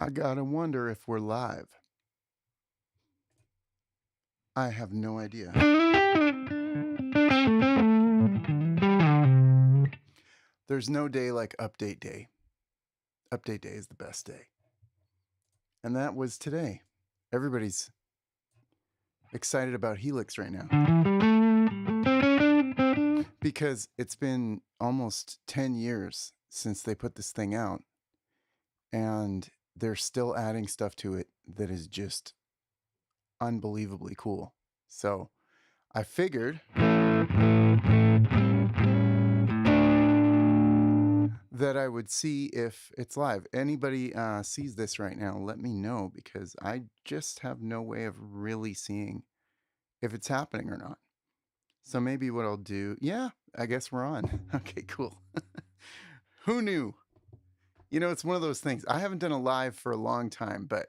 I gotta wonder if we're live. I have no idea. There's no day like update day. Update day is the best day. And that was today. Everybody's excited about HELIX right now because it's been almost 10 years since they put this thing out, and they're still adding stuff to it that is just unbelievably cool. So I figured that I would see if it's live. Anybody sees this right now, let me know, because I just have no way of really seeing if it's happening or not. So maybe what I'll do, yeah, I guess we're on. Okay, cool. Who knew? You know, it's one of those things. I haven't done a live for a long time, but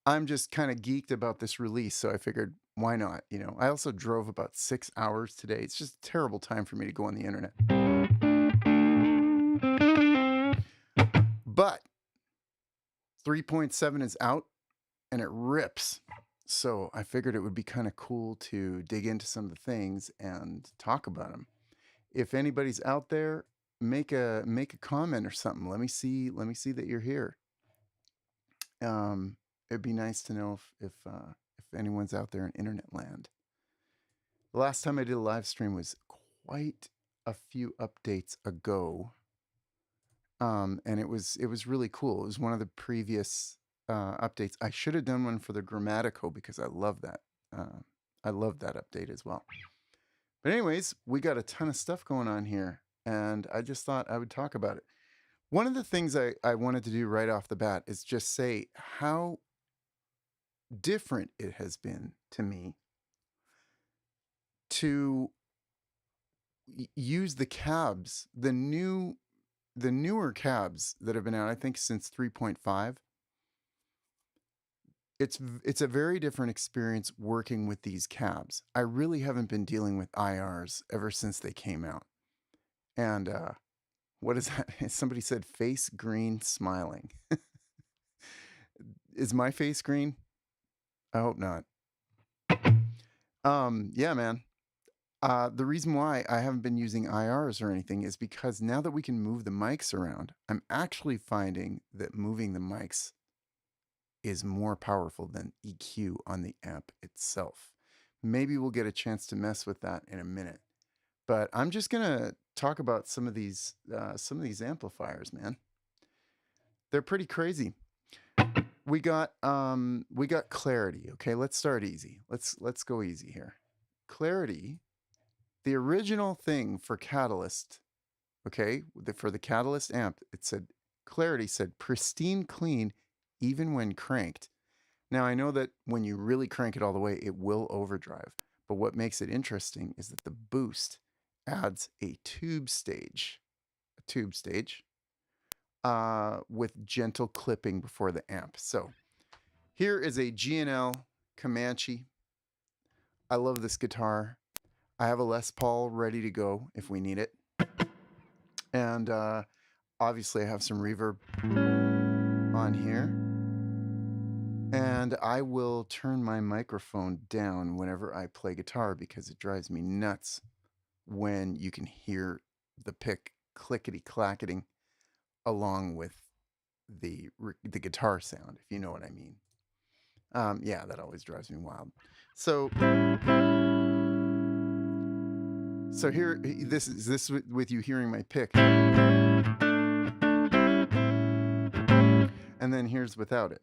I'm just kind of geeked about this release, so I figured, why not? You know, I also drove about 6 hours today. It's just a terrible time for me to go on the internet. But 3.7 is out and it rips. So I figured it would be kind of cool to dig into some of the things and talk about them. If anybody's out there, make a comment or something. Let me see that you're here. It'd be nice to know if anyone's out there in internet land. The last time I did a live stream was quite a few updates ago. And it was really cool. It was one of the previous updates. I should have done one for the Grammatico because I love that. I love that update as well. But anyways, we got a ton of stuff going on here, and I just thought I would talk about it. One of the things I wanted to do right off the bat is just say how different it has been to me to use the cabs, the newer cabs that have been out, I think since 3.5. It's a very different experience working with these cabs. I really haven't been dealing with IRs ever since they came out. And what is that? Somebody said face green smiling. Is my face green? I hope not. Yeah, man. The reason why I haven't been using IRs or anything is because now that we can move the mics around, I'm actually finding that moving the mics is more powerful than EQ on the amp itself. Maybe we'll get a chance to mess with that in a minute. But I'm just gonna talk about some of these amplifiers, man. They're pretty crazy. We got Clarity. Okay, let's start easy. Let's go easy here. Clarity, the original thing for Catalyst, okay, for the Catalyst amp, it said Clarity said pristine clean even when cranked. Now I know that when you really crank it all the way, it will overdrive. But what makes it interesting is that the boost adds a tube stage, with gentle clipping before the amp. So here is a G&L Comanche. I love this guitar. I have a Les Paul ready to go if we need it. And obviously I have some reverb on here. And I will turn my microphone down whenever I play guitar because it drives me nuts when you can hear the pick clickety-clacketing along with the guitar sound, if you know what I mean. Yeah, that always drives me wild. So here, this is with you hearing my pick. And then here's without it.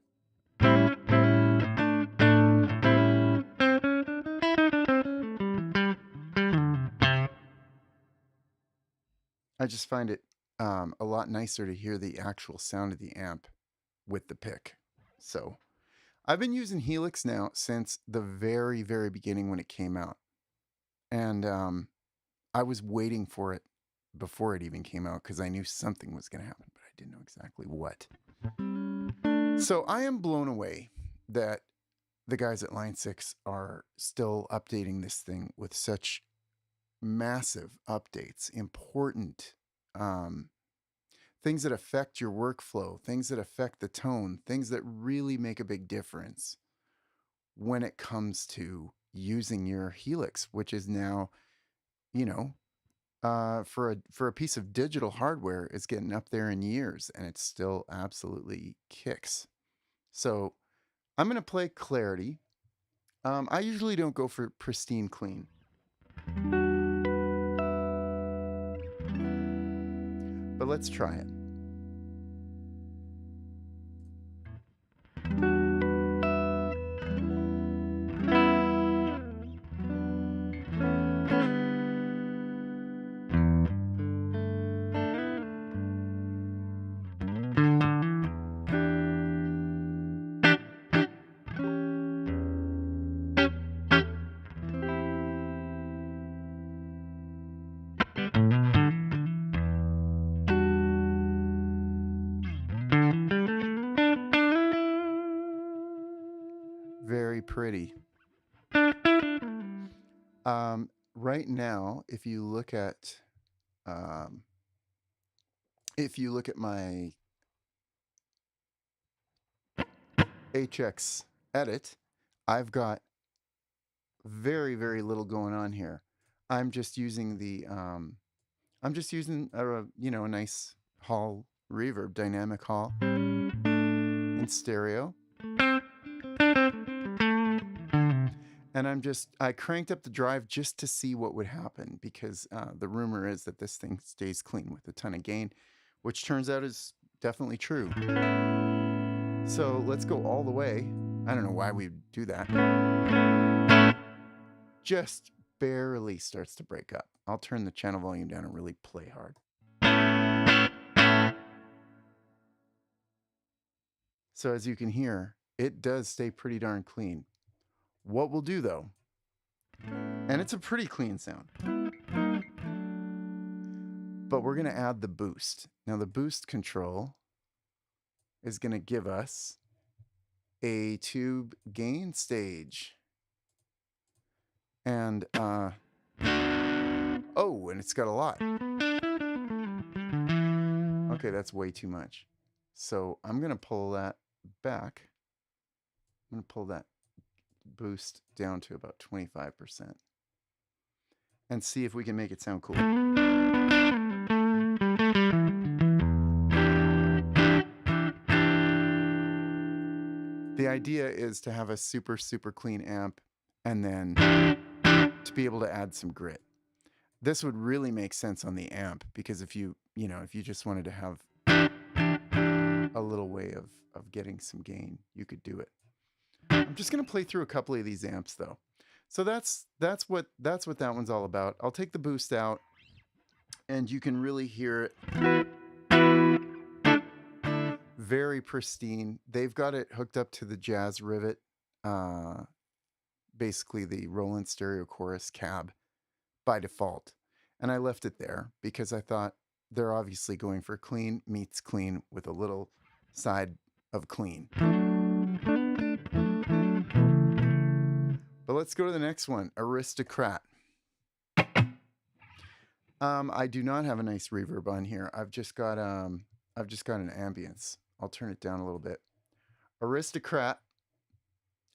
I just find it a lot nicer to hear the actual sound of the amp with the pick. So I've been using HELIX now since the very, very beginning when it came out. And I was waiting for it before it even came out because I knew something was going to happen, but I didn't know exactly what. So I am blown away that the guys at Line 6 are still updating this thing with such massive updates, important. things that affect your workflow, things that affect the tone, things that really make a big difference when it comes to using your Helix, which is now, you know, for a piece of digital hardware, it's getting up there in years, and it still absolutely kicks. So I'm going to play clarity. I usually don't go for pristine clean, but let's try it. Very pretty. Right now, if you look at my HX edit, I've got very, very little going on here. I'm just using a nice hall reverb, dynamic hall in stereo. And I cranked up the drive just to see what would happen, because the rumor is that this thing stays clean with a ton of gain, which turns out is definitely true. So let's go all the way. I don't know why we do that. Just barely starts to break up. I'll turn the channel volume down and really play hard. So as you can hear, it does stay pretty darn clean. What we'll do though, and it's a pretty clean sound, but we're going to add the boost. Now the boost control is going to give us a tube gain stage. And, oh, and it's got a lot. Okay, that's way too much. So I'm going to pull that back. I'm going to pull that boost down to about 25% and see if we can make it sound cool. The idea is to have a super, super clean amp and then to be able to add some grit. This would really make sense on the amp, because if you just wanted to have a little way of getting some gain, you could do it. I'm just going to play through a couple of these amps though. So that's what that one's all about. I'll take the boost out and you can really hear it. Very pristine. They've got it hooked up to the Jazz Rivet, basically the Roland Stereo Chorus cab by default. And I left it there because I thought they're obviously going for clean meets clean with a little side of clean. But let's go to the next one, Aristocrat. I do not have a nice reverb on here. I've just got an ambience. I'll turn it down a little bit. Aristocrat,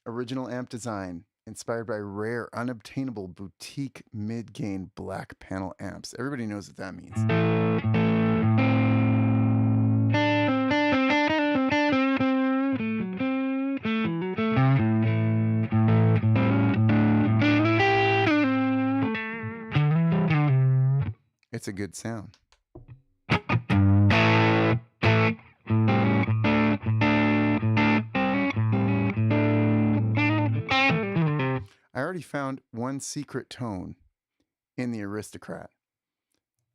original amp design, inspired by rare, unobtainable boutique mid-gain black panel amps. Everybody knows what that means. It's a good sound. I already found one secret tone in the Aristocrat.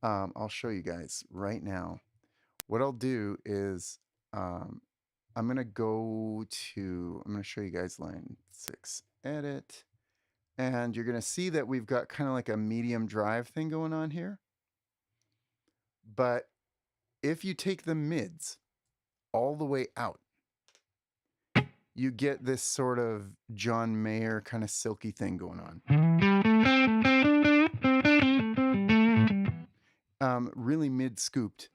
I'll show you guys right now. What I'll do is I'm going to show you guys line 6 edit. And you're going to see that we've got kind of like a medium drive thing going on here. But if you take the mids all the way out, you get this sort of John Mayer kind of silky thing going on. Really mid-scooped.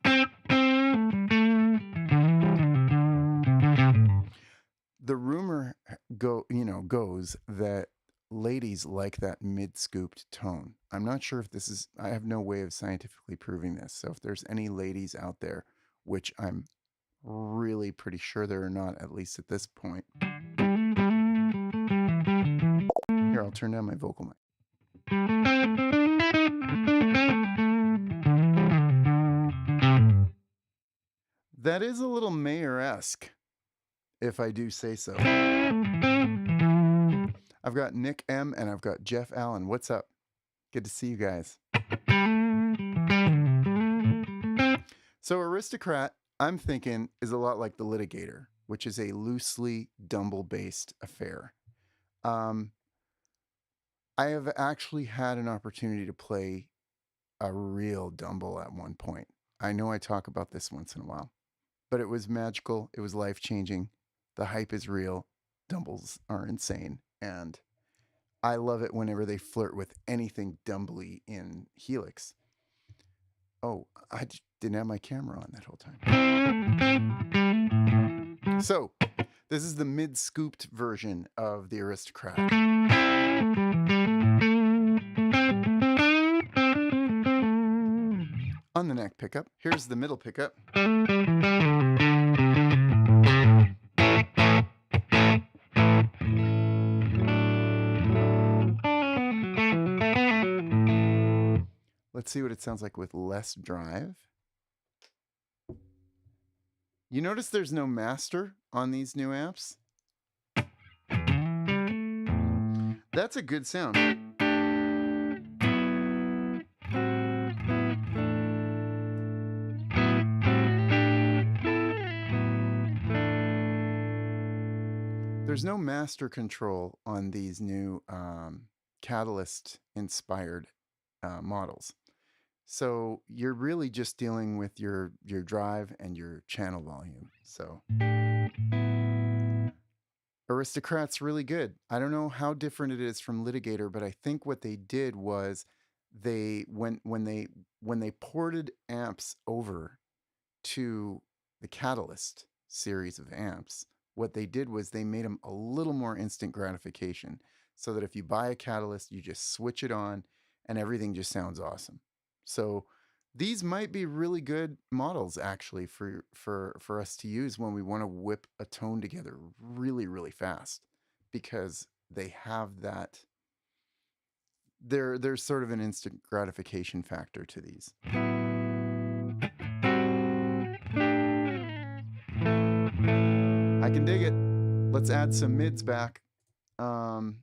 goes that ladies like that mid-scooped tone. I'm not sure if this is, I have no way of scientifically proving this. So if there's any ladies out there, which I'm really pretty sure there are not, at least at this point. Here, I'll turn down my vocal mic. That is a little Mayer-esque, if I do say so. I've got Nick M and I've got Jeff Allen. What's up? Good to see you guys. So Aristocrat, I'm thinking, is a lot like the Litigator, which is a loosely Dumble-based affair. I have actually had an opportunity to play a real Dumble at one point. I know I talk about this once in a while, but it was magical. It was life-changing. The hype is real. Dumbles are insane. And I love it whenever they flirt with anything Dumbly in HELIX. Oh, I didn't have my camera on that whole time. So, this is the mid-scooped version of the Aristocrat. On the neck pickup, here's the middle pickup. Let's see what it sounds like with less drive. You notice there's no master on these new amps? That's a good sound. There's no master control on these new Catalyst-inspired models. So you're really just dealing with your drive and your channel volume. So Aristocrat's really good. I don't know how different it is from Litigator, but I think what they did was when they ported amps over to the Catalyst series of amps, what they did was they made them a little more instant gratification, so that if you buy a Catalyst, you just switch it on and everything just sounds awesome. So these might be really good models actually for us to use when we want to whip a tone together really, really fast, because they have that, there's sort of an instant gratification factor to these. I can dig it. Let's add some mids back and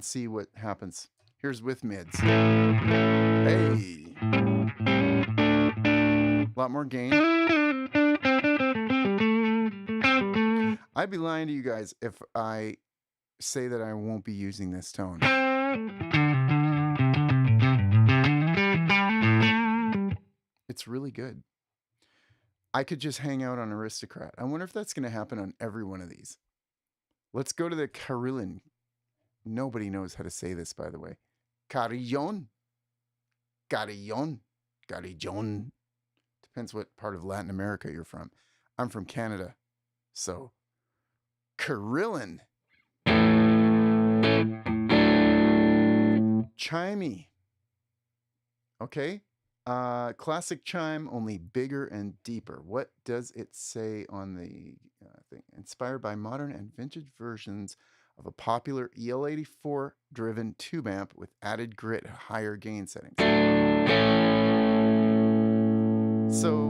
see what happens. Here's with mids. Hey. A lot more gain. I'd be lying to you guys if I say that I won't be using this tone. It's really good. I could just hang out on Aristocrat. I wonder if that's going to happen on every one of these. Let's go to the Carillon. Nobody knows how to say this, by the way. Carillon. Carillon. Carillon. Depends what part of Latin America you're from. I'm from Canada. So, Carillon. Chimey. Okay. Classic chime, only bigger and deeper. What does it say on the thing? Inspired by modern and vintage versions of a popular EL84 driven tube amp with added grit and higher gain settings. So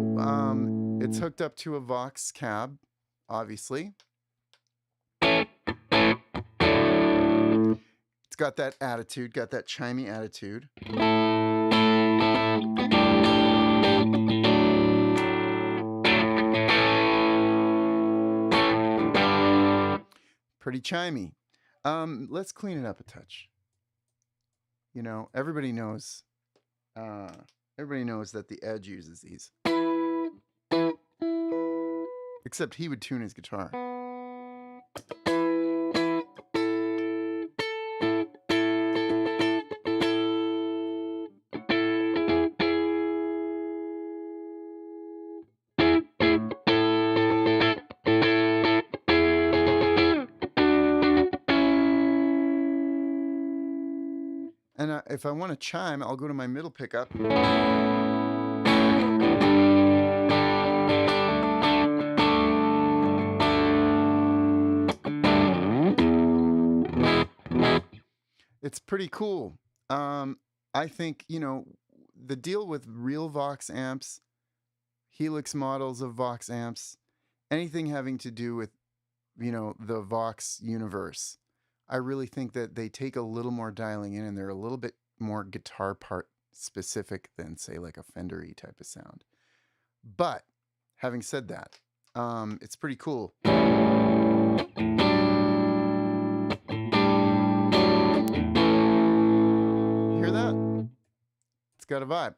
it's hooked up to a Vox cab, obviously. It's got that attitude, got that chimey attitude. Pretty chimey. Let's clean it up a touch. You know, everybody knows that the Edge uses these. Except he would tune his guitar. And if I want to chime, I'll go to my middle pickup. It's pretty cool. I think, you know, the deal with real Vox amps, Helix models of Vox amps, anything having to do with, you know, the Vox universe, I really think that they take a little more dialing in and they're a little bit more guitar part specific than, say, like a Fender-y type of sound. But having said that, it's pretty cool. Hear that? It's got a vibe.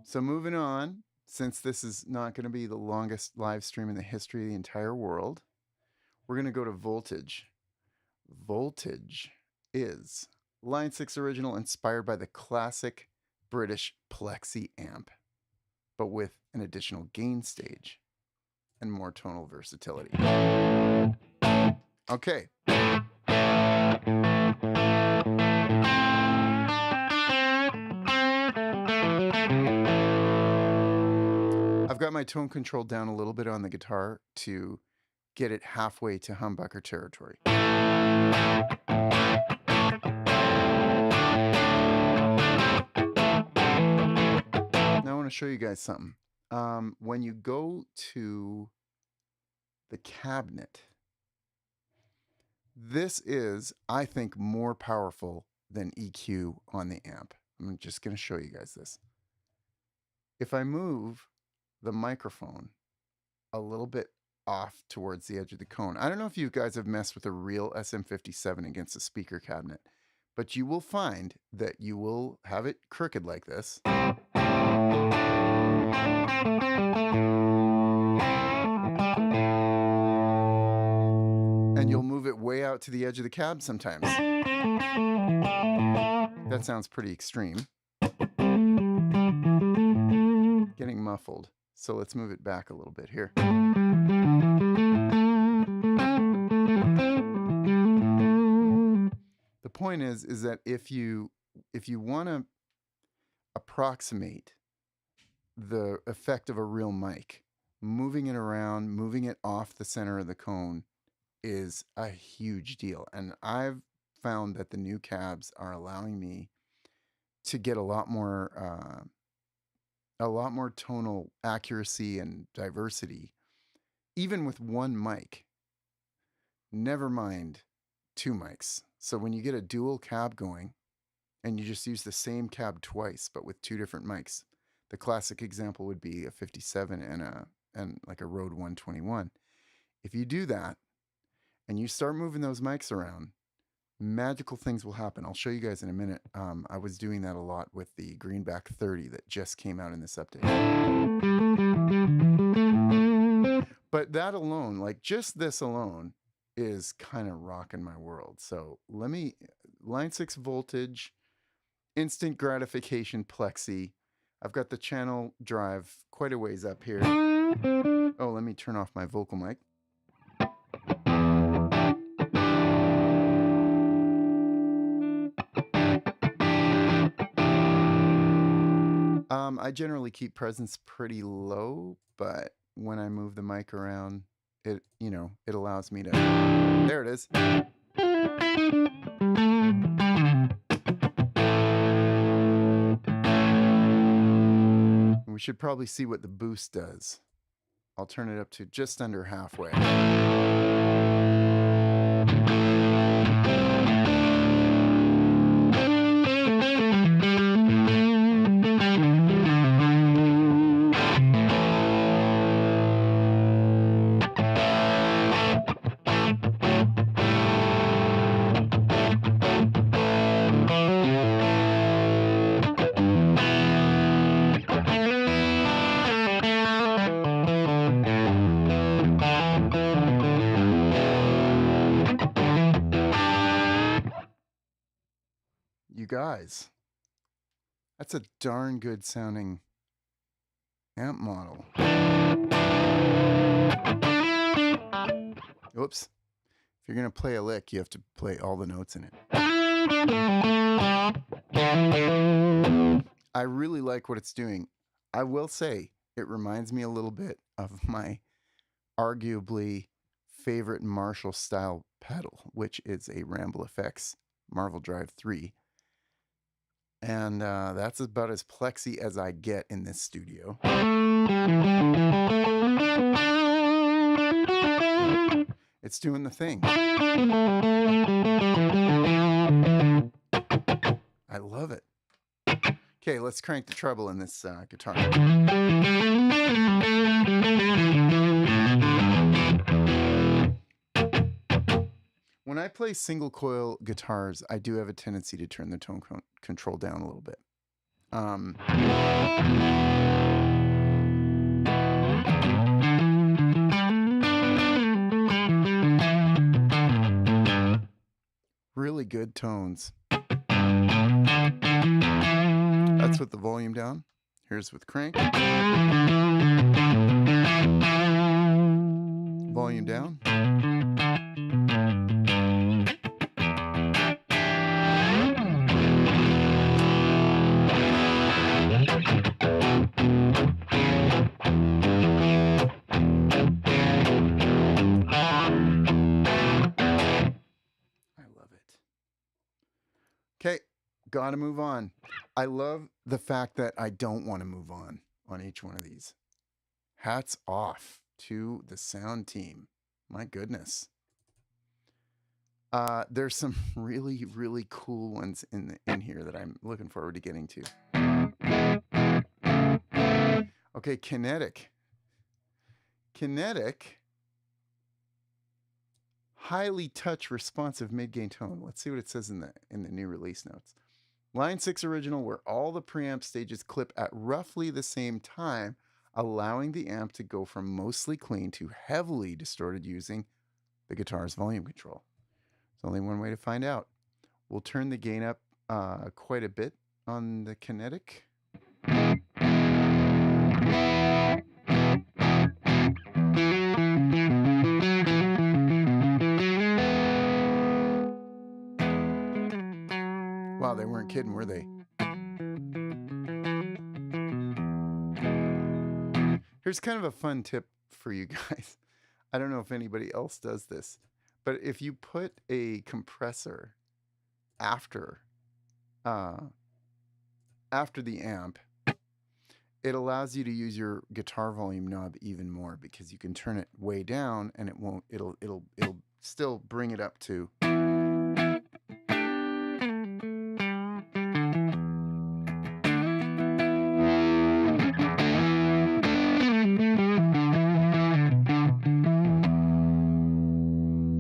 So moving on, since this is not going to be the longest live stream in the history of the entire world, we're going to go to Voltage. Voltage is Line 6 original inspired by the classic British Plexi amp, but with an additional gain stage and more tonal versatility. Okay. I've got my tone control down a little bit on the guitar to get it halfway to humbucker territory. Now I want to show you guys something. When you go to the cabinet, this is, I think, more powerful than EQ on the amp. I'm just going to show you guys this. If I move the microphone a little bit off towards the edge of the cone, I don't know if you guys have messed with a real SM57 against a speaker cabinet, but you will find that you will have it crooked like this. And you'll move it way out to the edge of the cab sometimes. That sounds pretty extreme. Getting muffled. So let's move it back a little bit here. The point is that if you want to approximate the effect of a real mic, moving it around, moving it off the center of the cone is a huge deal. And I've found that the new cabs are allowing me to get a lot more tonal accuracy and diversity, even with one mic. Never mind two mics. So when you get a dual cab going and you just use the same cab twice, but with two different mics, the classic example would be a 57 and like a Rode 121. If you do that and you start moving those mics around, magical things will happen. I'll show you guys in a minute. I was doing that a lot with the Greenback 30 that just came out in this update. But that alone, like just this alone, is kind of rocking my world. So let me, Line 6 Voltage, instant gratification Plexi. I've got the channel drive quite a ways up here. Oh, let me turn off my vocal mic. I generally keep presence pretty low, but when I move the mic around, it allows me to, there it is. We should probably see what the boost does. I'll turn it up to just under halfway. You guys, that's a darn good sounding amp model. Oops. If you're going to play a lick, you have to play all the notes in it. I really like what it's doing. I will say it reminds me a little bit of my arguably favorite Marshall style pedal, which is a Ramble FX Marvel Drive 3. And that's about as plexy as I get in this studio. It's doing the thing. I love it. Okay, let's crank the treble in this guitar. When I play single coil guitars, I do have a tendency to turn the tone control down a little bit. Really good tones. That's with the volume down. Here's with crank. Volume down. Okay, gotta move on. I love the fact that I don't want to move on each one of these. Hats off to the sound team. My goodness. There's some really, really cool ones in here that I'm looking forward to getting to. Okay, Kinetic. Kinetic. Highly touch responsive mid-gain tone. Let's see what it says in the new release notes. Line 6 original, where all the preamp stages clip at roughly the same time, allowing the amp to go from mostly clean to heavily distorted using the guitar's volume control. There's only one way to find out. We'll turn the gain up quite a bit on the Kinetic. Wow, they weren't kidding, were they? Here's kind of a fun tip for you guys. I don't know if anybody else does this, but if you put a compressor after the amp, it allows you to use your guitar volume knob even more, because you can turn it way down and it'll still bring it up to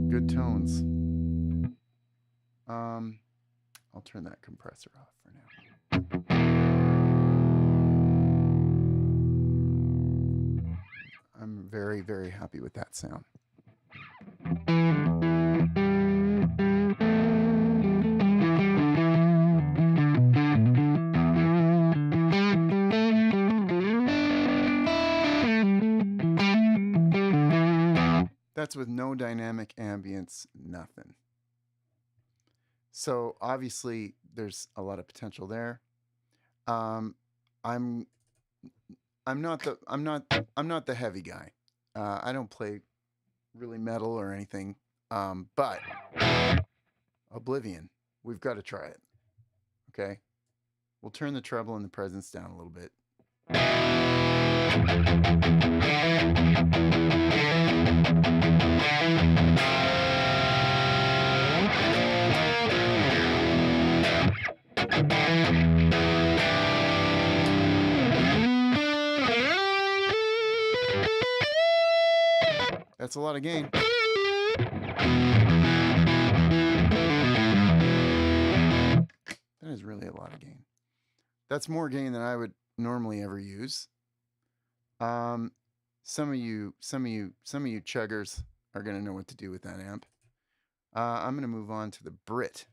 good tones. I'll turn that compressor off for now. I'm very, very happy with that sound. That's with no dynamic ambience, nothing. So obviously there's a lot of potential there. I'm not the heavy guy. I don't play really metal or anything. But Oblivion, we've got to try it. Okay, we'll turn the treble and the presence down a little bit. That's a lot of gain. That is really a lot of gain. That's more gain than I would normally ever use. Some of you chuggers are going to know what to do with that amp. I'm going to move on to the Brit.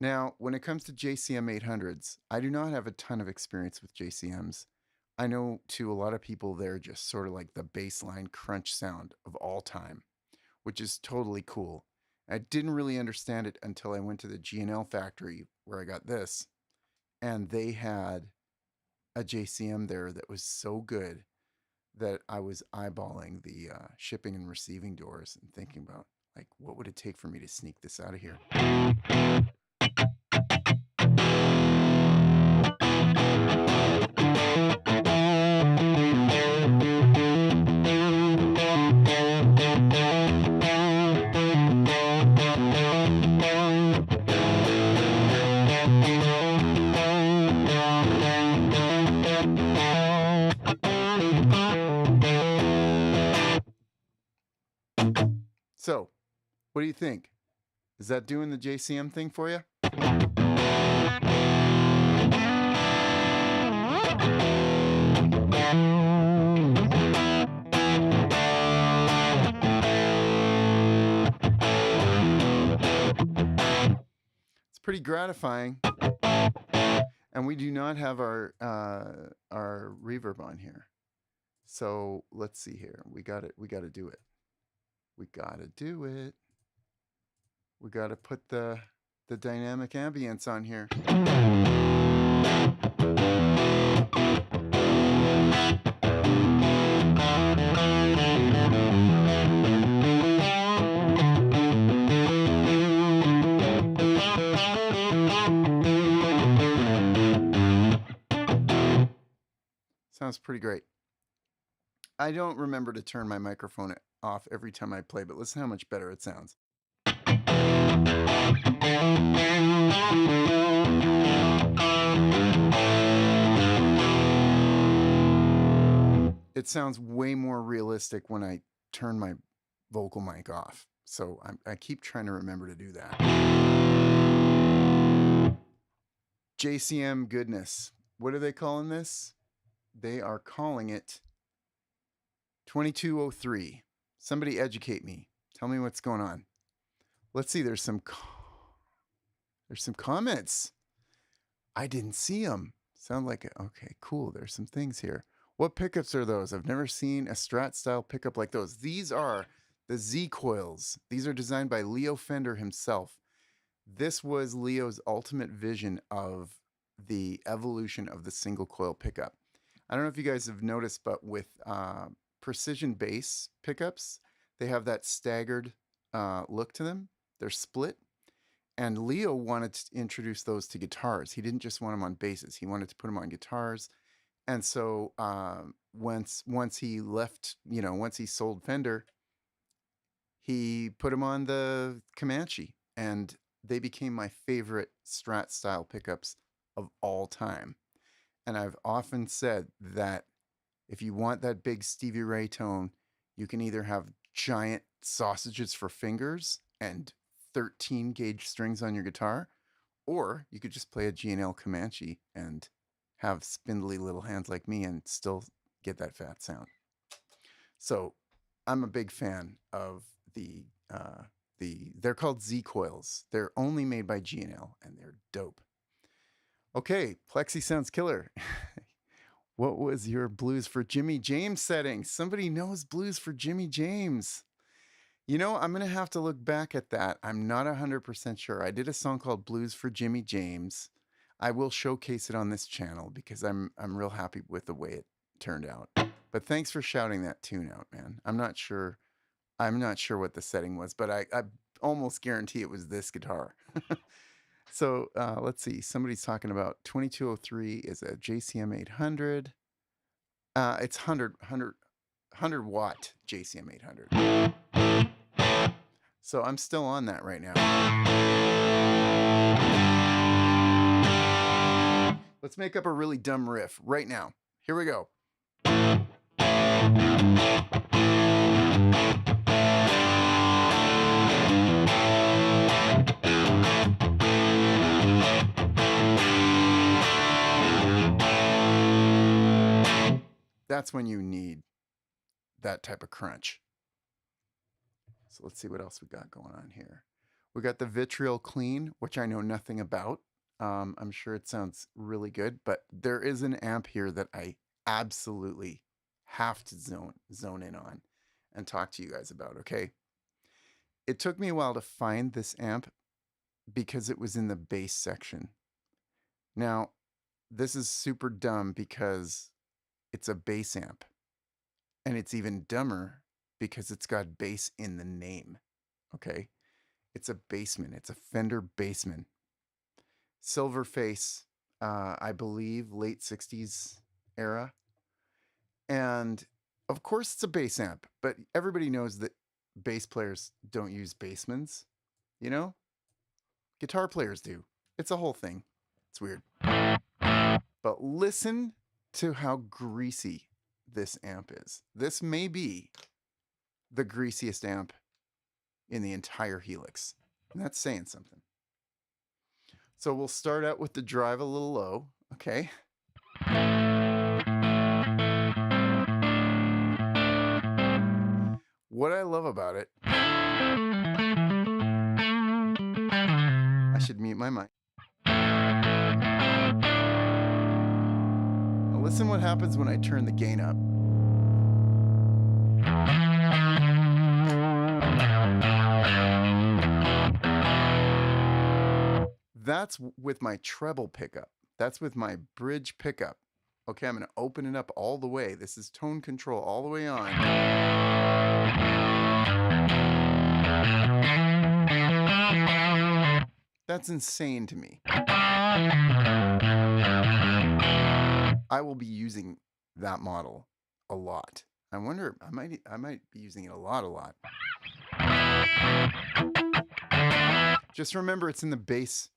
Now, when it comes to JCM 800s, I do not have a ton of experience with JCMs. I know to a lot of people they're just sort of like the baseline crunch sound of all time. which is totally cool. I didn't really understand it until I went to the G&L factory where I got this, and they had a JCM there that was so good that I was eyeballing the shipping and receiving doors and thinking about, like, what would it take for me to sneak this out of here? So, what do you think? Is that doing the JCM thing for you? It's pretty gratifying. And we do not have our reverb on here. So let's see here. We got it. We got to do it. We got to do it. We got to put the dynamic ambience on here. Sounds pretty great. I don't remember to turn my microphone off every time I play, but listen how much better it sounds. It sounds way more realistic when I turn my vocal mic off. So I keep trying to remember to do that. JCM goodness. What are they calling this? They are calling it 2203. Somebody educate me. Tell me what's going on. Let's see. There's some comments. I didn't see them. Sound like it. Okay, cool. There's some things here. What pickups are those? I've never seen a Strat style pickup like those. These are the Z coils. These are designed by Leo Fender himself. This was Leo's ultimate vision of the evolution of the single coil pickup. I don't know if you guys have noticed, but with precision bass pickups, they have that staggered look to them. They're split. And Leo wanted to introduce those to guitars. He didn't just want them on basses. He wanted to put them on guitars. And so once he left, once he sold Fender, he put them on the Comanche. And they became my favorite Strat style pickups of all time. And I've often said that if you want that big Stevie Ray tone, you can either have giant sausages for fingers and 13 gauge strings on your guitar, or you could just play a G&L Comanche and have spindly little hands like me and still get that fat sound. So I'm a big fan of they're called Z coils. They're only made by G&L and they're dope. Okay, Plexi sounds killer. What was your blues for Jimmy James setting? Somebody knows blues for Jimmy James. I'm going to have to look back at that. I'm not 100% sure. I did a song called Blues for Jimmy James. I will showcase it on this channel because I'm real happy with the way it turned out. But thanks for shouting that tune out, man. I'm not sure what the setting was, but I almost guarantee it was this guitar. So let's see. Somebody's talking about 2203 is a JCM 800. It's 100 watt JCM 800. So I'm still on that right now. Let's make up a really dumb riff right now. Here we go. That's when you need that type of crunch. So let's see what else we got going on here. We got the Vitriol Clean, which I know nothing about. I'm sure it sounds really good, but there is an amp here that I absolutely have to zone in on and talk to you guys about, okay? It took me a while to find this amp because it was in the bass section. Now, this is super dumb because it's a bass amp. And it's even dumber because it's got bass in the name. Okay? It's a Bassman. It's a Fender Bassman. Silver face, I believe, late 60s era. And of course it's a bass amp, but everybody knows that bass players don't use Bassmans. You know? Guitar players do. It's a whole thing. It's weird. But listen to how greasy this amp is. This may be the greasiest amp in the entire Helix. And that's saying something. So we'll start out with the drive a little low, okay? What I love about it, I should mute my mic. Now listen what happens when I turn the gain up. That's with my treble pickup. That's with my bridge pickup. Okay, I'm going to open it up all the way. This is tone control all the way on. That's insane to me. I will be using that model a lot. I wonder, I might be using it a lot. Just remember, it's in the bass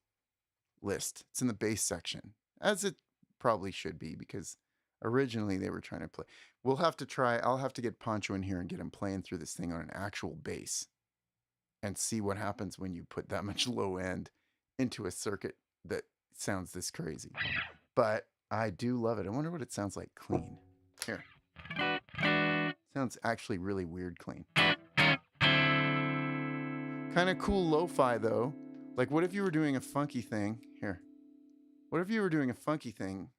list. It's in the bass section, as it probably should be, because originally they were trying to play. We'll have to try. I'll have to get Poncho in here and get him playing through this thing on an actual bass and see what happens when you put that much low end into a circuit that sounds this crazy. But I do love it. I wonder what it sounds like clean. Here. Sounds actually really weird clean. Kind of cool lo-fi though. Like, what if you were doing a funky thing? Here. What if you were doing a funky thing?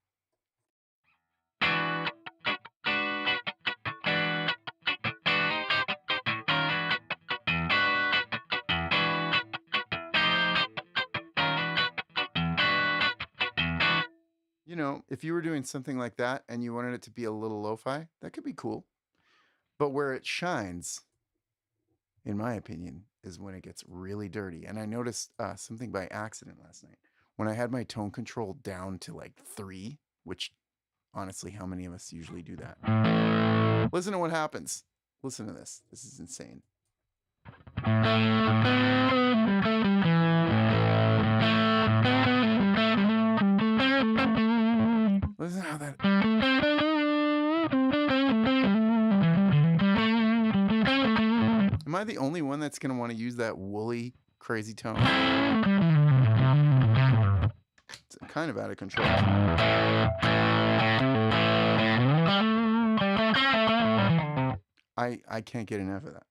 You know, if you were doing something like that and you wanted it to be a little lo-fi, that could be cool. But where it shines, in my opinion, is when it gets really dirty. And I noticed something by accident last night. When I had my tone control down to like 3, which honestly, how many of us usually do that? Listen to what happens. Listen to this. This is insane. Listen to how that... Am I the only one that's going to want to use that woolly, crazy tone? It's kind of out of control. I can't get enough of that.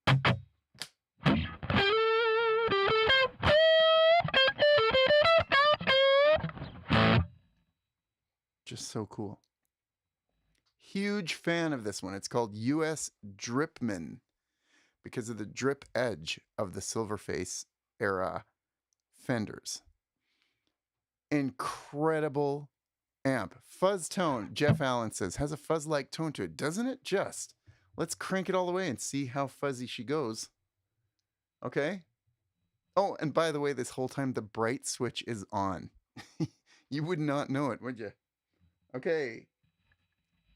Just so cool. Huge fan of this one. It's called US Dripman because of the drip edge of the Silverface era Fenders. Incredible amp. Fuzz tone, Jeff Allen says, has a fuzz-like tone to it. Doesn't it just? Let's crank it all the way and see how fuzzy she goes. Okay? Oh, and by the way, this whole time the bright switch is on. You would not know it, would you? Okay.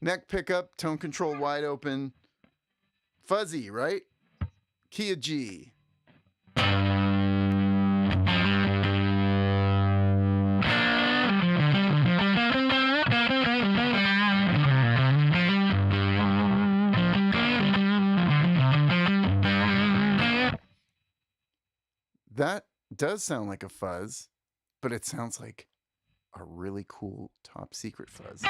Neck pickup, tone control wide open. Fuzzy, right? Key of G. That does sound like a fuzz, but it sounds like a really cool top secret fuzz.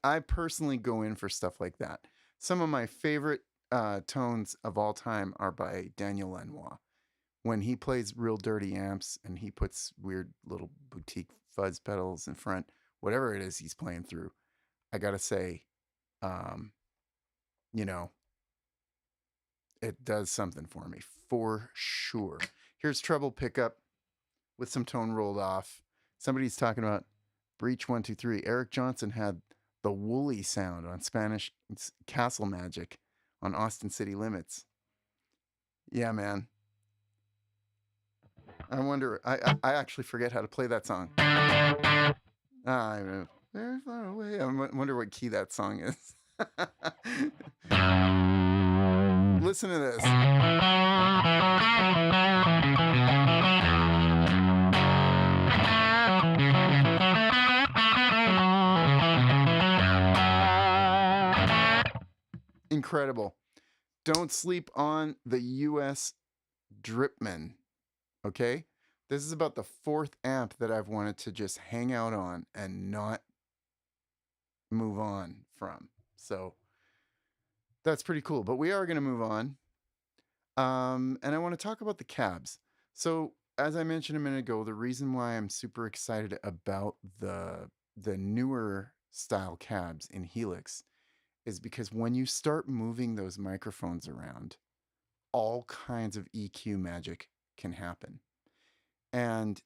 I personally go in for stuff like that. Some of my favorite tones of all time are by Daniel Lanois. when he plays real dirty amps and he puts weird little boutique fuzz pedals in front, whatever it is he's playing through, I gotta say, um, you know, it does something for me for sure. Here's treble pickup with some tone rolled off. Somebody's talking about Breach 123. Eric Johnson had the woolly sound on Spanish Castle Magic on Austin City Limits. Yeah, man. I wonder. I actually forget how to play that song. I'm very far away. I wonder what key that song is. Listen to this. Incredible. Don't sleep on the US Dripman. Okay? This is about the fourth amp that I've wanted to just hang out on and not move on from. So that's pretty cool. But we are going to move on. And I want to talk about the cabs. So as I mentioned a minute ago, the reason why I'm super excited about the newer style cabs in Helix is because when you start moving those microphones around, all kinds of EQ magic can happen. And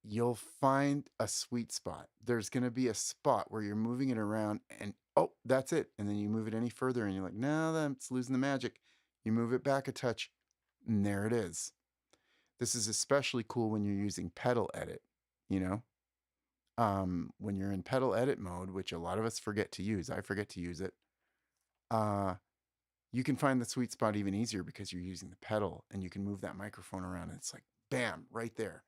you'll find a sweet spot. There's going to be a spot where you're moving it around and, oh, that's it. And then you move it any further and you're like, no, that's losing the magic. You move it back a touch and there it is. This is especially cool when you're using pedal edit, you know? When you're in pedal edit mode, which a lot of us forget to use, I forget to use it, you can find the sweet spot even easier because you're using the pedal and you can move that microphone around and it's like, bam, right there.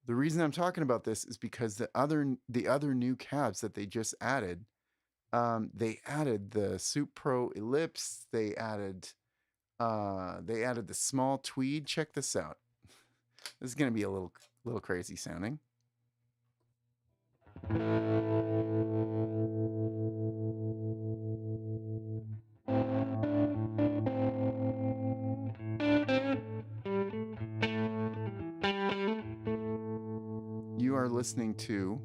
The reason I'm talking about this is because the other new cabs that they just added, they added the Sup Pro Ellipse, they added the small tweed. Check this out. This is gonna be a little crazy sounding. You are listening to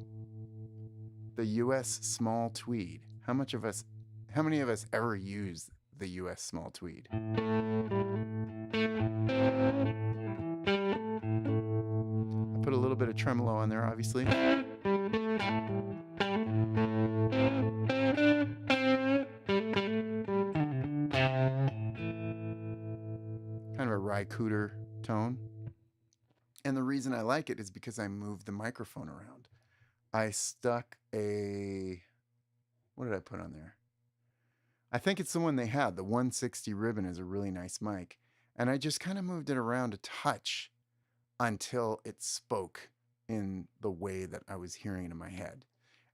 the US small tweed. How many of us ever use the US small tweed? I put a little bit of tremolo on there, obviously. Kind of a Rycooter tone. And the reason I like it is because I moved the microphone around. I stuck a, what did I put on there? I think it's the one they had. The 160 ribbon is a really nice mic. And I just kind of moved it around a touch until it spoke in the way that I was hearing it in my head.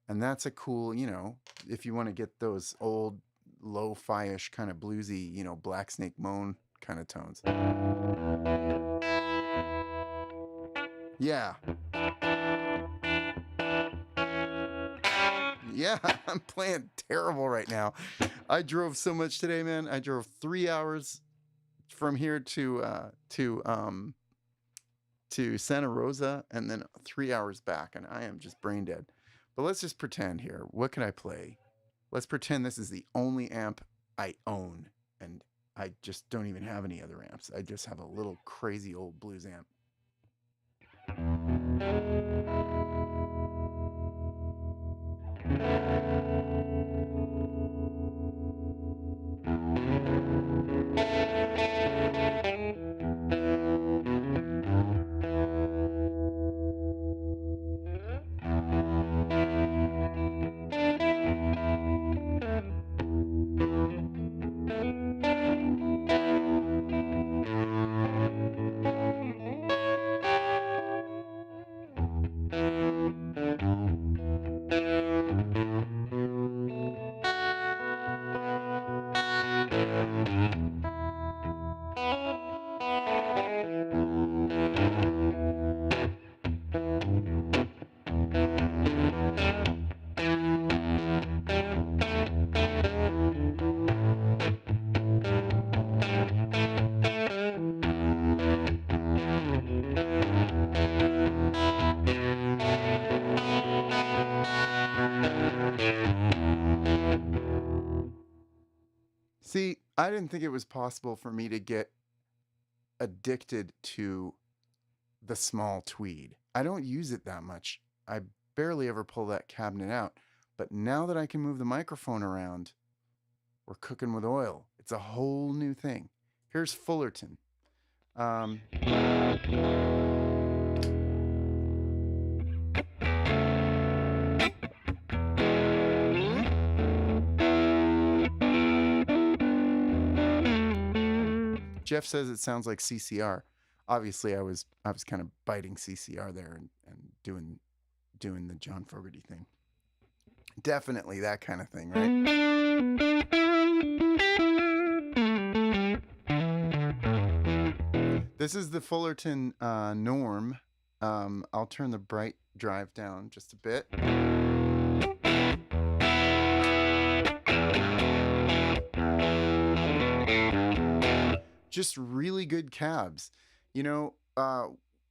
And that's a cool, you know, if you want to get those old lo-fi-ish kind of bluesy, you know, Black Snake Moan kind of tones. Yeah. Yeah, I'm playing terrible right now. I drove so much today, man. I drove 3 hours from here to Santa Rosa and then 3 hours back, and I am just brain dead. But let's just pretend here. What can I play? Let's pretend this is the only amp I own, and I just don't even have any other amps. I just have a little crazy old blues amp. I didn't think it was possible for me to get addicted to the small tweed. I don't use it that much. I barely ever pull that cabinet out. But now that I can move the microphone around, we're cooking with oil. It's a whole new thing. Here's Fullerton. Jeff says it sounds like CCR. Obviously, I was kind of biting CCR there and doing the John Fogerty thing. Definitely that kind of thing, right? This is the Fullerton Norm. I'll turn the bright drive down just a bit. Just really good cabs. You know,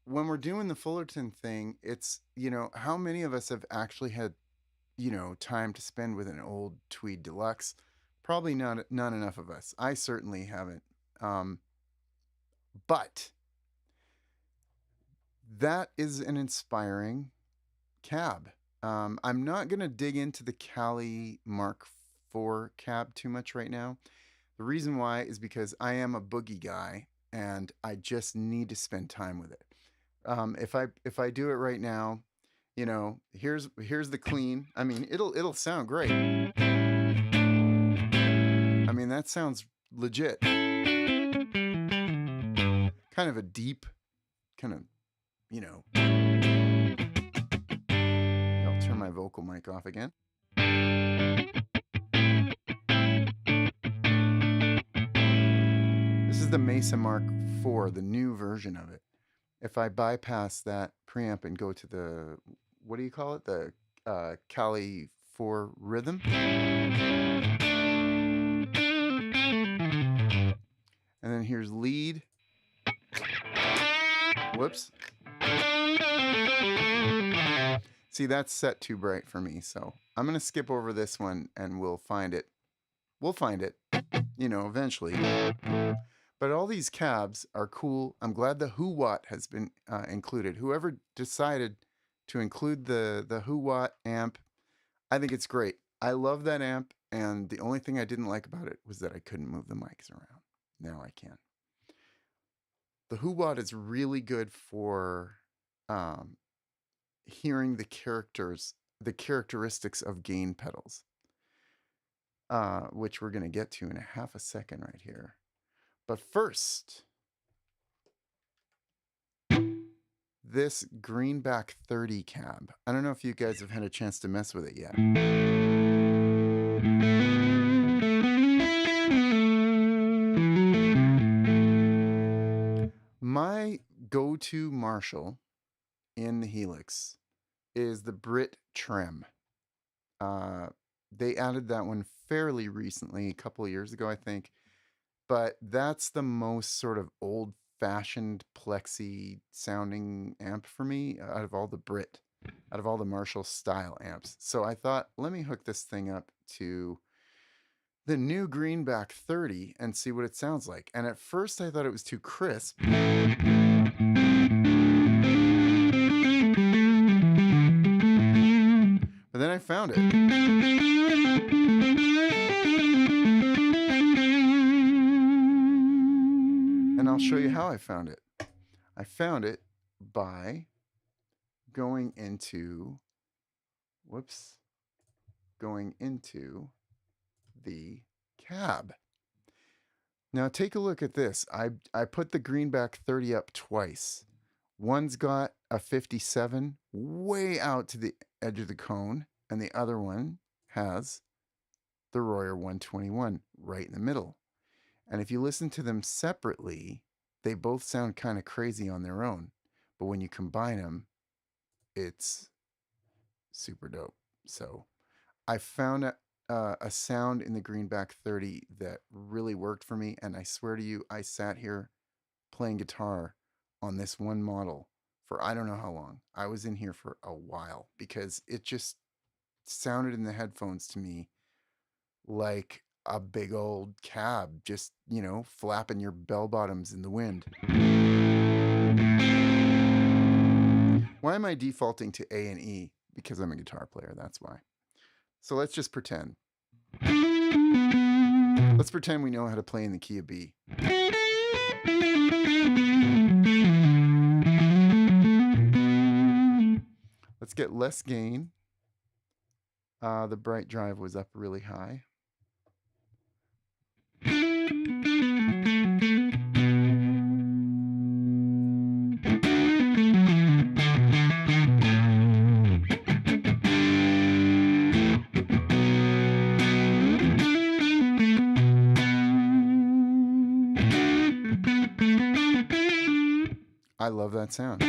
when we're doing the Fullerton thing, it's, you know, how many of us have actually had, you know, time to spend with an old Tweed Deluxe? Probably not enough of us. I certainly haven't. But that is an inspiring cab. I'm not going to dig into the Cali Mark IV cab too much right now. The reason why is because I am a boogie guy and I just need to spend time with it. If I do it right now, you know, here's the clean. I mean, it'll sound great. I mean, that sounds legit. Kind of a deep, kind of, you know. I'll turn my vocal mic off again. This is the Mesa Mark IV, the new version of it. If I bypass that preamp and go to the, what do you call it? The Cali 4 Rhythm. And then here's lead. Whoops. See, that's set too bright for me, so I'm going to skip over this one and we'll find it. We'll find it, you know, eventually. But all these cabs are cool. I'm glad the Who Watt has been included. Whoever decided to include the Who Watt amp, I think it's great. I love that amp, and the only thing I didn't like about it was that I couldn't move the mics around. Now I can. The Who Watt is really good for hearing the characteristics of gain pedals, which we're going to get to in a half a second right here. But first, this Greenback 30 cab. I don't know if you guys have had a chance to mess with it yet. My go-to Marshall in the Helix is the Brit Trem. They added that one fairly recently, a couple of years ago, I think. But that's the most sort of old-fashioned plexi sounding amp for me out of all the Marshall style amps. So I thought, let me hook this thing up to the new Greenback 30 and see what it sounds like. And at first I thought it was too crisp. But then I found it. And I'll show you how I found it. I found it by going into the cab. Now take a look at this. I put the Greenback 30 up twice. One's got a 57 way out to the edge of the cone, and the other one has the Royer 121 right in the middle. And if you listen to them separately, they both sound kind of crazy on their own. But when you combine them, it's super dope. So I found a sound in the Greenback 30 that really worked for me. And I swear to you, I sat here playing guitar on this one model for I don't know how long. I was in here for a while because it just sounded in the headphones to me like a big old cab just, you know, flapping your bell bottoms in the wind. Why am I defaulting to A and E? Because I'm a guitar player, that's why. So let's just pretend. Let's pretend we know how to play in the key of B. Let's get less gain. The bright drive was up really high. I love that sound.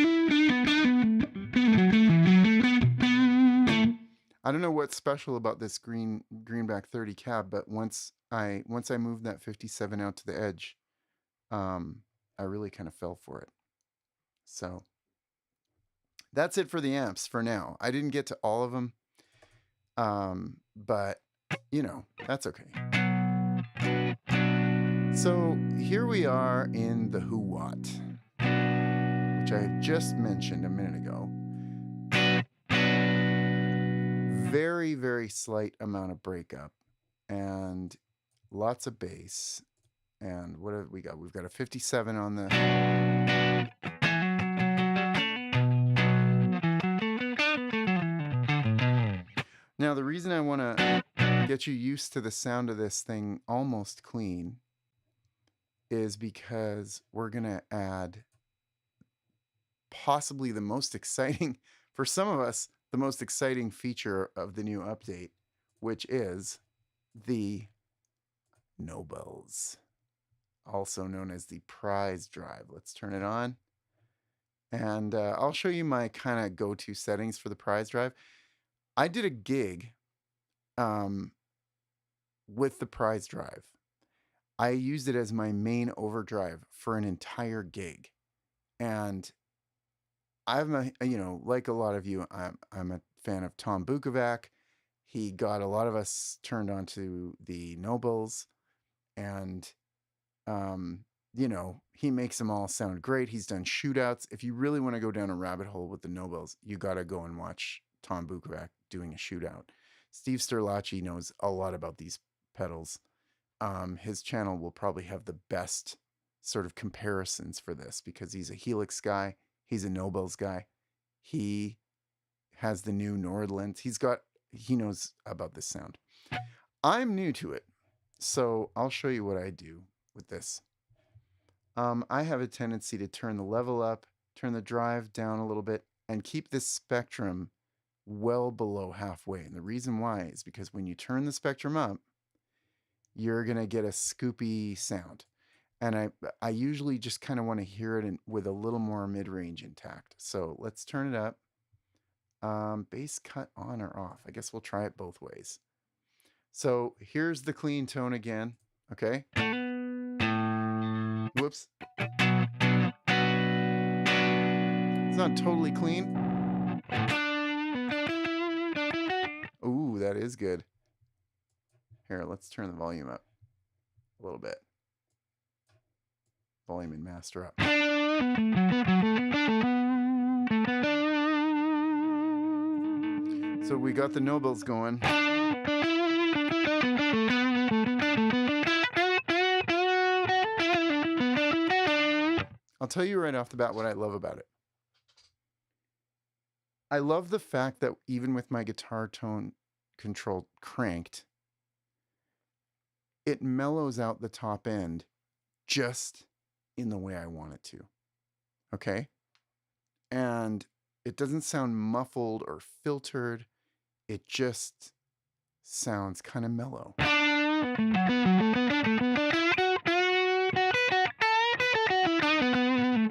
I don't know what's special about this Greenback 30 cab, but once I moved that 57 out to the edge, I really kind of fell for it. So that's it for the amps for now. I didn't get to all of them, but you know, that's okay. So here we are in the Who Watt, which I just mentioned a minute ago. Very, very slight amount of breakup and lots of bass. And what have we got? We've got a 57 on the... Now, the reason I want to get you used to the sound of this thing almost clean is because we're going to add possibly the most exciting, for some of us, the most exciting feature of the new update, which is the Nobles, also known as the prize drive. Let's turn it on. And I'll show you my kind of go-to settings for the prize drive. I did a gig with the prize drive. I used it as my main overdrive for an entire gig. And I'm a, you know, like a lot of you, I'm a fan of Tom Bukovac. He got a lot of us turned on to the Nobles, and you know, he makes them all sound great. He's done shootouts. If you really want to go down a rabbit hole with the Nobles, you got to go and watch Tom Bukovac doing a shootout. Steve Sterlacci knows a lot about these pedals. His channel will probably have the best sort of comparisons for this because he's a HELIX guy. He's a Nobles guy. He has the new Nordland. He knows about this sound. I'm new to it, so I'll show you what I do with this. I have a tendency to turn the level up, turn the drive down a little bit, and keep this spectrum well below halfway. And the reason why is because when you turn the spectrum up, you're going to get a scoopy sound. And I usually just kind of want to hear it with a little more mid-range intact. So let's turn it up. Bass cut on or off? I guess we'll try it both ways. So here's the clean tone again. Okay. Whoops. It's not totally clean. Ooh, that is good. Here, let's turn the volume up a little bit. Volume and master up. So we got the Nobles going. I'll tell you right off the bat what I love about it. I love the fact that even with my guitar tone control cranked, it mellows out the top end just in the way I want it to. Okay? And it doesn't sound muffled or filtered. It just sounds kind of mellow.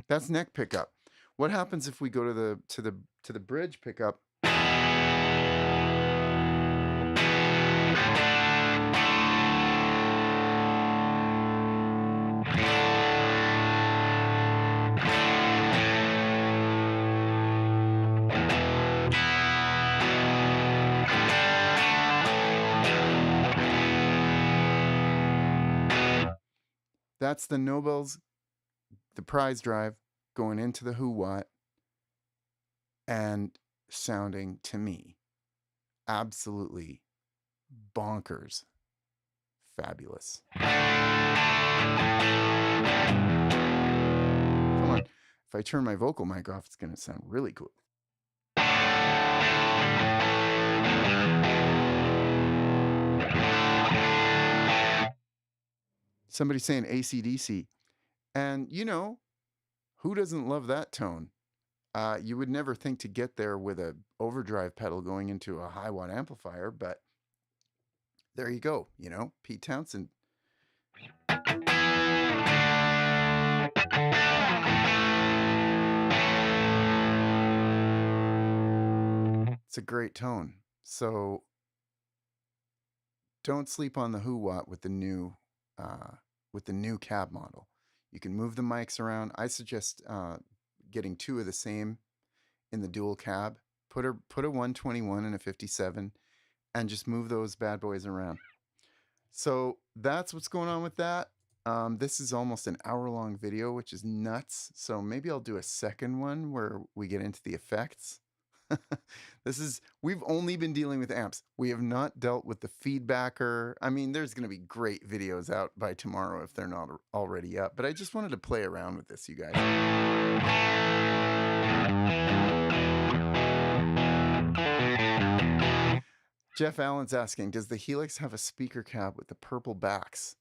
That's neck pickup. What happens if we go to the bridge pickup? That's the Nobels, the prize drive, going into the Who Watt and sounding to me absolutely bonkers fabulous. Come on. If I turn my vocal mic off, it's going to sound really cool. Somebody saying AC/DC. And, you know, who doesn't love that tone? You would never think to get there with a overdrive pedal going into a high watt amplifier, but there you go, you know, Pete Townsend. It's a great tone. So don't sleep on the Who Watt with the new cab model. You can move the mics around. I suggest getting two of the same in the dual cab. Put a 121 and a 57 and just move those bad boys around. So that's what's going on with that. This is almost an hour-long video, which is nuts. So maybe I'll do a second one where we get into the effects. We've only been dealing with amps. We have not dealt with the feedbacker. I mean, there's going to be great videos out by tomorrow if they're not already up, but I just wanted to play around with this, you guys. Jeff Allen's asking, does the Helix have a speaker cab with the purple backs?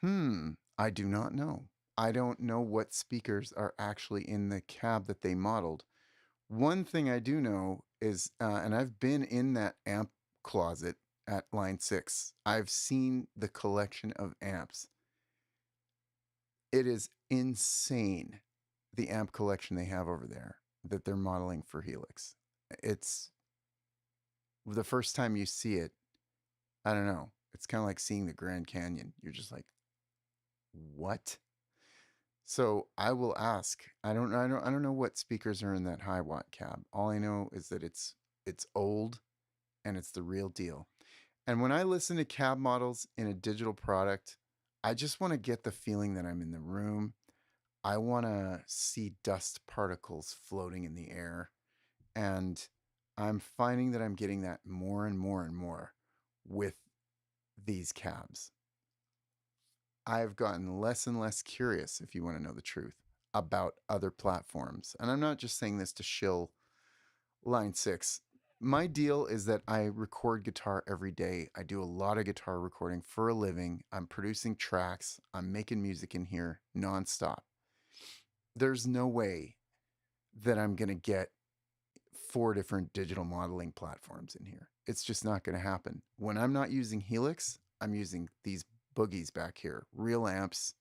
I do not know. I don't know what speakers are actually in the cab that they modeled. One thing I do know is, and I've been in that amp closet at Line 6. I've seen the collection of amps. It is insane, the amp collection they have over there that they're modeling for Helix. It's the first time you see it, I don't know. It's kind of like seeing the Grand Canyon. You're just like, what? So I will ask. I don't know what speakers are in that high watt cab. All I know is that it's old and it's the real deal. And when I listen to cab models in a digital product, I just want to get the feeling that I'm in the room. I want to see dust particles floating in the air. And I'm finding that I'm getting that more and more and more with these cabs. I've gotten less and less curious, if you want to know the truth, about other platforms. And I'm not just saying this to shill Line 6. My deal is that I record guitar every day. I do a lot of guitar recording for a living. I'm producing tracks. I'm making music in here nonstop. There's no way that I'm going to get 4 different digital modeling platforms in here. It's just not going to happen. When I'm not using Helix, I'm using these boogies back here, real amps,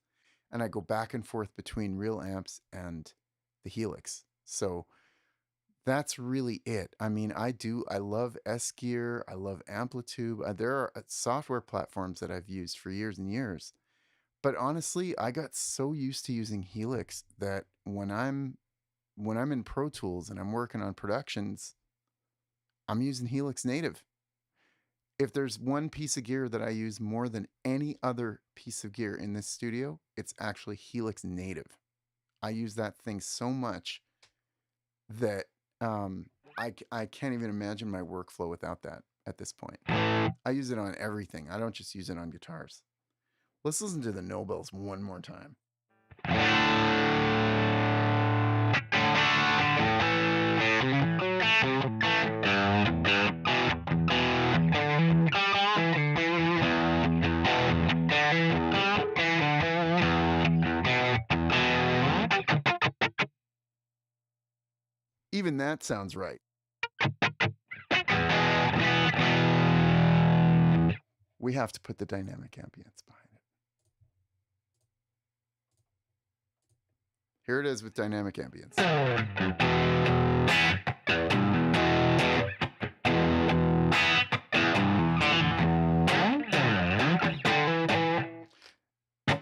and I go back and forth between real amps and the Helix. So that's really it. I mean, I love S-Gear, I love Amplitube. There are software platforms that I've used for years and years. But honestly, I got so used to using Helix that when I'm in Pro Tools and I'm working on productions, I'm using Helix native. If there's one piece of gear that I use more than any other piece of gear in this studio, it's actually Helix native. I use that thing so much that I can't even imagine my workflow without that at this point. I use it on everything. I don't just use it on guitars. Let's listen to the Nobels one more time. Even that sounds right. We have to put the dynamic ambience behind it. Here it is with dynamic ambience.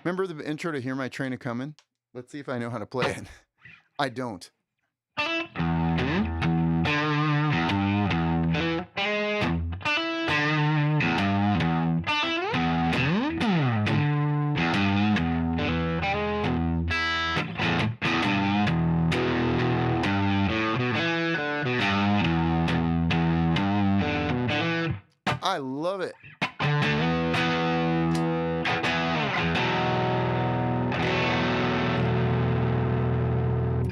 Remember the intro to Hear My Train A-Comin'? Let's see if I know how to play it. I don't. I love it.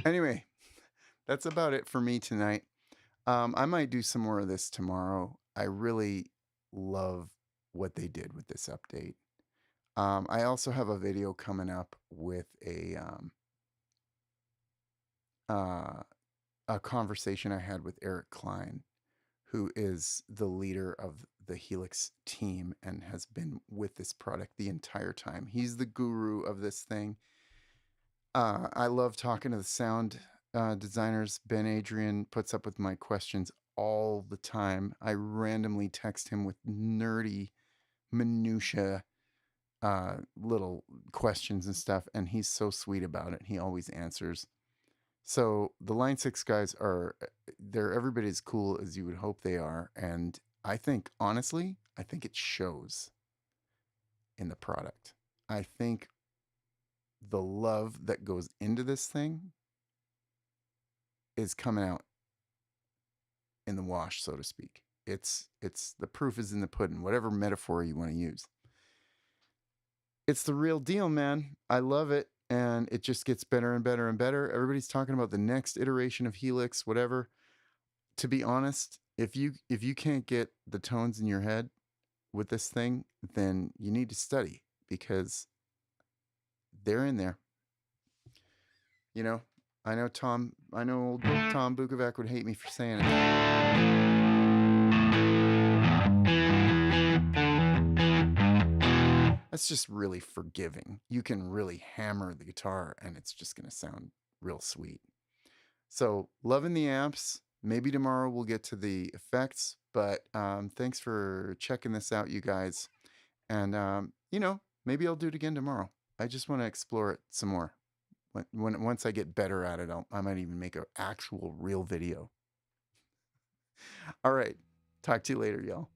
Anyway, that's about it for me tonight. I might do some more of this tomorrow. I really love what they did with this update. I also have a video coming up with uh, a conversation I had with Eric Klein, who is the leader of the HELIX team and has been with this product the entire time. He's the guru of this thing. I love talking to the sound designers. Ben Adrian puts up with my questions all the time. I randomly text him with nerdy minutia little questions and stuff, and he's so sweet about it. He always answers. So the Line 6 guys they're everybody as cool as you would hope they are, and I think, honestly, I think it shows in the product. I think the love that goes into this thing is coming out in the wash, so to speak. It's the proof is in the pudding, whatever metaphor you want to use. It's the real deal, man. I love it, and it just gets better and better and better. Everybody's talking about the next iteration of HELIX, whatever. To be honest, if you can't get the tones in your head with this thing, then you need to study, because they're in there. You know, I know old Tom Bukovac would hate me for saying it. That's just really forgiving. You can really hammer the guitar and it's just going to sound real sweet. So, loving the amps. Maybe tomorrow we'll get to the effects, but thanks for checking this out, you guys. And, maybe I'll do it again tomorrow. I just want to explore it some more. Once I get better at it, I might even make an actual real video. All right. Talk to you later, y'all.